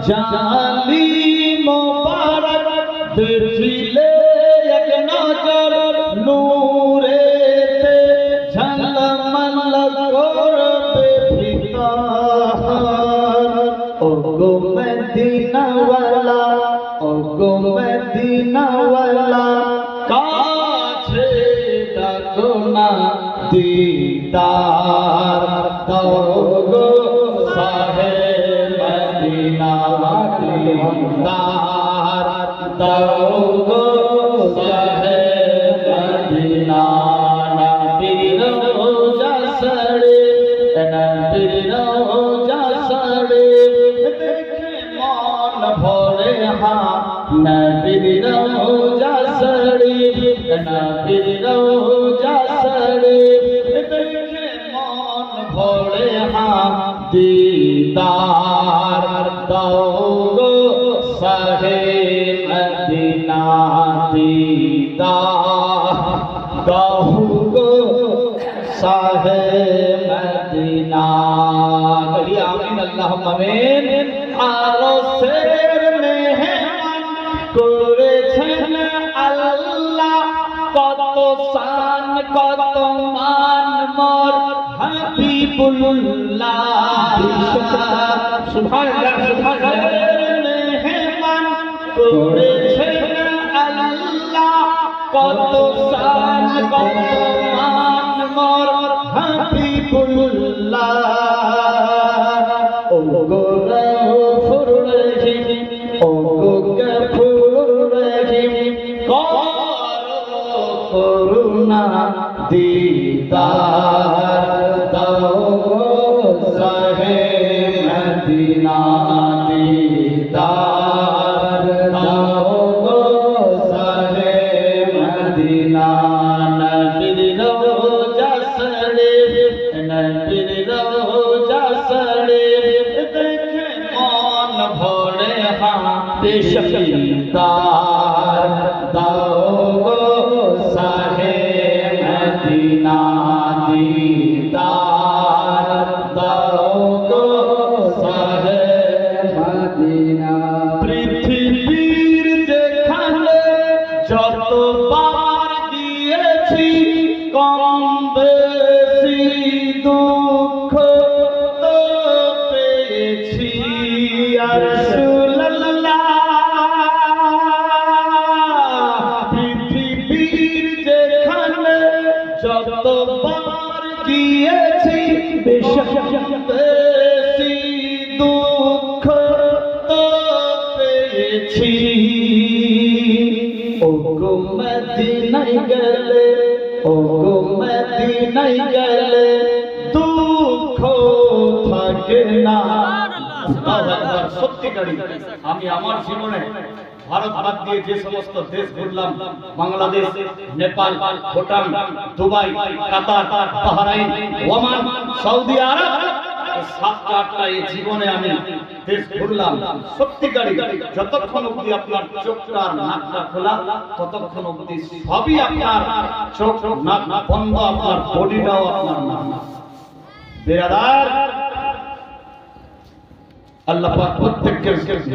জালি মোবারক দেখিলে এক নজর নূরেতে ঝলমল করবে ভিতর। ও গো মদিনাওয়ালা, ও গো মদিনাওয়ালা, কাছে ডাকো না দিদার দাও গো সাহে মদিনা দিদার দাও গো সাহে মদিনা। নবীর রোজা সড়ে, নবীর রোজা সড়ে, দেখে মন ভরে হা। নবীর রোজা সড়ে, নবীর রোজা সড়ে, দেখে মন ভরে হা। দিদার দাও গো সাহে মদিনা দিদার দাও গো সাহে মদিনা। কহিয়ে আমিন আল্লাহুম্মা আমিন। আরশের মেহমান করেছেন আল্লাহ, কত শান কত মান মোর হাবিবুল্লাহ। সুবহানাল্লাহ সুবহানাল্লাহ। মেহমান করেছেন আল্লাহ, কত শান কত মান মোর হাবিবুল্লাহ। ও গো গফুর রহিম, ও গো গফুর রহিম, করো করুণা দিদার দাও গো সাহে মদিনা দিদার দাও গো সাহে মদিনা। নবীর রোজা সড়ে, নবীর রোজা সড়ে, দেখে মন ভরে হা। দিদার দাও গো সাহে মদিনা দিদার দাও গো সাহে মদিনা। পৃথিবীর যেখানে যতবার গিয়েছি, কম বেশি দুঃখ তো পেয়েছি। আর রাসূলুল্লাহ, পৃথিবীর যেখানে যতবার গিয়েছি, বেশি দুঃখ তো পেয়েছি। ও গো মদিনায় গেলে, ও গো মদিনায় গেলে দুঃখ থাকে না। সত্যিকারী আমি আমার জীবনে ভারত বাদ দিয়ে যে সমস্ত দেশ ঘুরলাম, বাংলাদেশ, নেপাল, ভুটান, দুবাই, কাতার, বাহরাইন, ওমান, সৌদি আরব, সাতটা আটটা এই জীবনে আমি দেশ ঘুরলাম। সত্যিকারী যতক্ষণ অবধি আপনার চোখটা আর নাকটা খোলা, ততক্ষণ অবধি সবই আপনার চোখ নাক বন্ধ, আপনার বডিটাও আপনার না। বেরাদার, আল্লাহ পাক প্রত্যেককে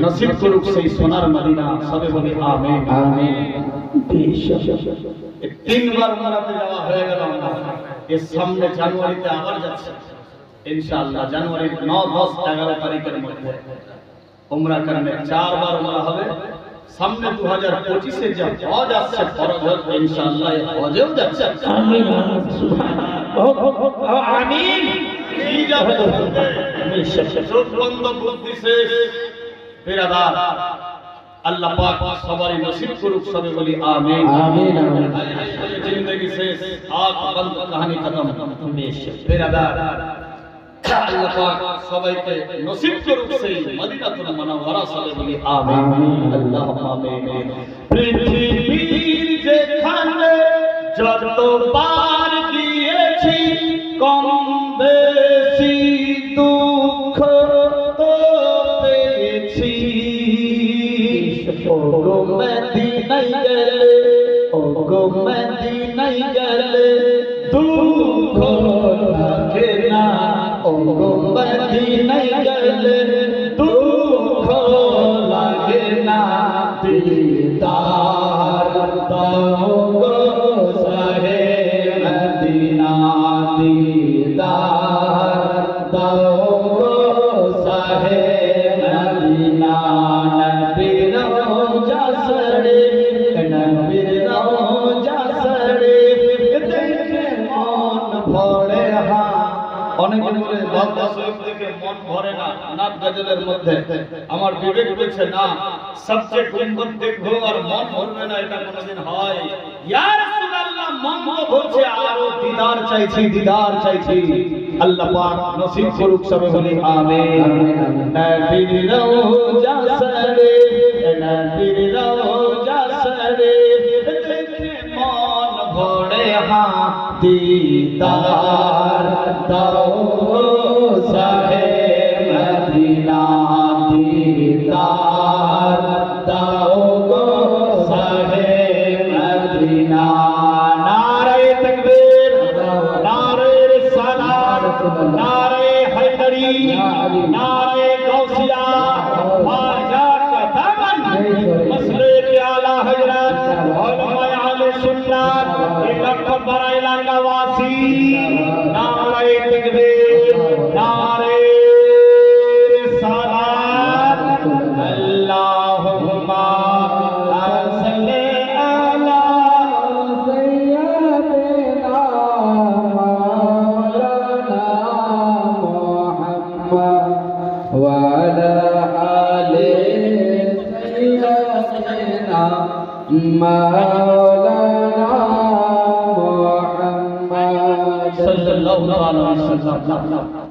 নসিব করুক সেই সোনার মদিনা। সবে বলি আমিন আমিন। তিনবার উমরাতে যাওয়া হয়ে গেল। এর সামনে জানুয়ারিতে আবার যাচ্ছে ইনশাআল্লাহ। জানুয়ারির 9, 10, 11 তারিখের মধ্যে উমরা করলে 4 বার উমরা হবে। সামনে 2025-এ যে হজ আসছে ফরজ হজ, ইনশাআল্লাহ হজেও যাচ্ছে। আমিন সুবহানাল্লাহ আমিন। কি যাবে চোখ বন্ধ বুদ্ধি শেষ। বেরাদার, আল্লাহ পাক সবারই নসিব করুক। সবে বলি আমিন আমিন। জিন্দেগি শেষ, আঁখ বন্ধ, কাহিনী খতম। বেরাদার, আল্লাহ পাক সবাইকে নসিব করুক সেই মদিনাতুল মুনাওয়ারা। সবে বলি আমিন আল্লাহুম্মা আমিন। পৃথিবীর যেখানে যতবার গিয়েছি, কম বেশি দুঃখ তো পেয়েছি। ও গো মদিনায় গেলে, ও গো মদিনায় গেলে দুঃখ থাকে না ও গো মদিনায় গেলে দুঃখ লাগে না দিদার দাও গো শাহে মদিনা দিদার দাও গো শাহে মদিনা নবীর রওজা শরীফ নবীর রওজা শরীফ দেখে মন ভরে অনেকে বলে রওজা শরীফ দেখে মন ভরে না নাত গজলের মধ্যে আমার বিবেক বলছে না সবচেয়ে গুণগত দেখবো আর মন ভরবে না এটা কোনোদিন হয় ইয়া রাসূলুল্লাহ মন তো ভরছে আরো দিদার চাইছি আল্লাহ পাক নসিব করুক সবে বলি আমিন নবীর রওজা শরীফ নবীর রওজা শরীফ দেখে মন ভরে দিদার দাও শাহে মদিনা দিদার দাও গো শাহে মদিনা নারে তাকবীর নারে রিসালাত নারে হায়দারি নারে গাউসিয়া খাজা का दामन मसले के आला हजरत उलमा अहले सुन्नत इलाका बड़ा इलाका वासी नारे तकबीर नारे रिसालत अल्लाहुम्मा सल्ली अला सय्यिदना मौलाना मुहम्मद व अला आले सय्यिदना मौलाना मुहम्मद सल्लल्लाहु अलैहि वसल्लम